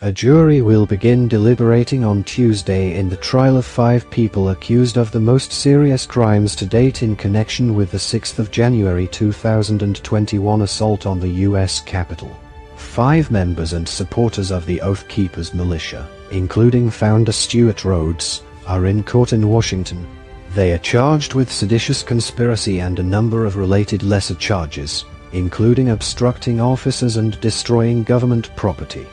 A jury will begin deliberating on Tuesday in the trial of 5 people accused of the most serious crimes to date in connection with the 6th of January 2021 assault on the U.S. Capitol. 5 members and supporters of the Oath Keepers militia, including founder Stuart Rhodes, are in court in Washington. They are charged with seditious conspiracy and a number of related lesser charges, including obstructing officers and destroying government property.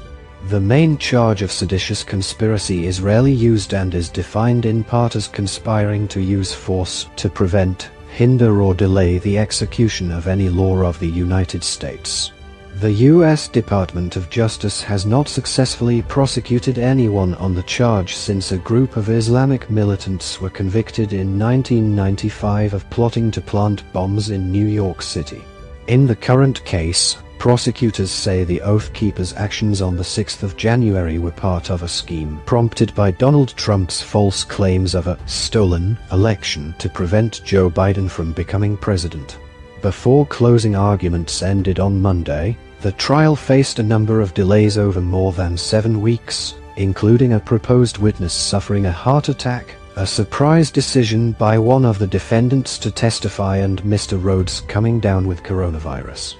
The main charge of seditious conspiracy is rarely used and is defined in part as conspiring to use force to prevent, hinder or delay the execution of any law of the United States. The U.S. Department of Justice has not successfully prosecuted anyone on the charge since a group of Islamic militants were convicted in 1995 of plotting to plant bombs in New York City. In the current case, prosecutors say the Oath Keepers' actions on the 6th of January were part of a scheme prompted by Donald Trump's false claims of a stolen election to prevent Joe Biden from becoming president. Before closing arguments ended on Monday, the trial faced a number of delays over more than 7 weeks, including a proposed witness suffering a heart attack, a surprise decision by one of the defendants to testify, and Mr. Rhodes coming down with coronavirus.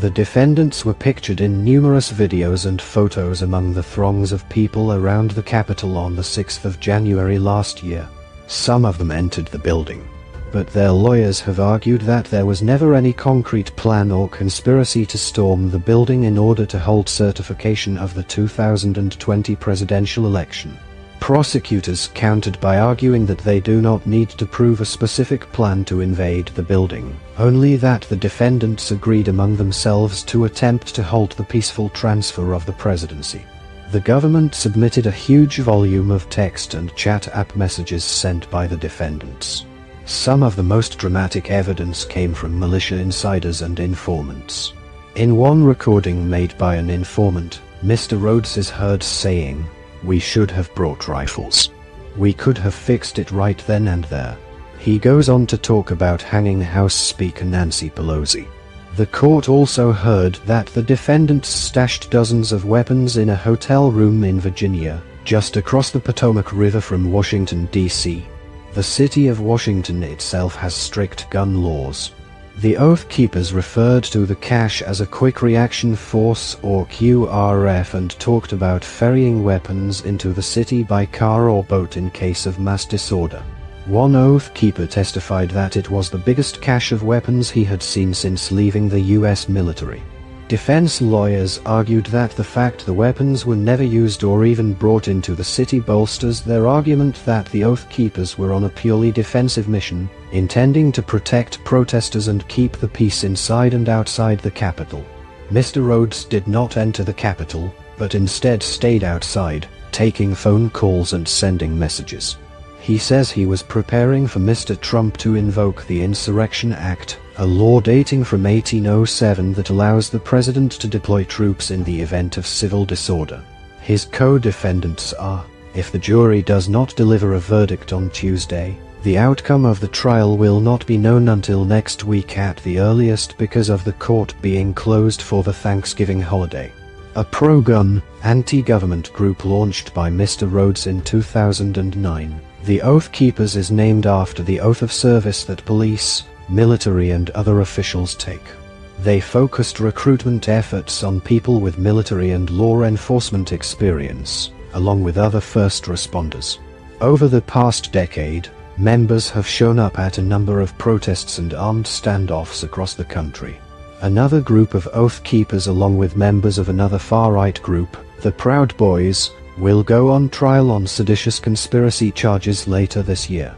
The defendants were pictured in numerous videos and photos among the throngs of people around the Capitol on the 6th of January last year. Some of them entered the building, but their lawyers have argued that there was never any concrete plan or conspiracy to storm the building in order to hold certification of the 2020 presidential election. Prosecutors countered by arguing that they do not need to prove a specific plan to invade the building, only that the defendants agreed among themselves to attempt to halt the peaceful transfer of the presidency. The government submitted a huge volume of text and chat app messages sent by the defendants. Some of the most dramatic evidence came from militia insiders and informants. In one recording made by an informant, Mr. Rhodes is heard saying, "We should have brought rifles. We could have fixed it right then and there." He goes on to talk about hanging House Speaker Nancy Pelosi. The court also heard that the defendants stashed dozens of weapons in a hotel room in Virginia, just across the Potomac River from Washington, D.C. The city of Washington itself has strict gun laws. The Oath Keepers referred to the cache as a Quick Reaction Force or QRF and talked about ferrying weapons into the city by car or boat in case of mass disorder. One Oath Keeper testified that it was the biggest cache of weapons he had seen since leaving the U.S. military. Defense lawyers argued that the fact the weapons were never used or even brought into the city bolsters their argument that the Oath Keepers were on a purely defensive mission, intending to protect protesters and keep the peace inside and outside the Capitol. Mr. Rhodes did not enter the Capitol, but instead stayed outside, taking phone calls and sending messages. He says he was preparing for Mr. Trump to invoke the Insurrection Act, a law dating from 1807 that allows the president to deploy troops in the event of civil disorder. His co-defendants are, if the jury does not deliver a verdict on Tuesday, the outcome of the trial will not be known until next week at the earliest because of the court being closed for the Thanksgiving holiday. A pro-gun, anti-government group launched by Mr. Rhodes in 2009, the Oath Keepers is named after the oath of service that police, military and other officials take. They focused recruitment efforts on people with military and law enforcement experience, along with other first responders. Over the past decade, members have shown up at a number of protests and armed standoffs across the country. Another group of Oath Keepers, along with members of another far-right group, the Proud Boys, will go on trial on seditious conspiracy charges later this year.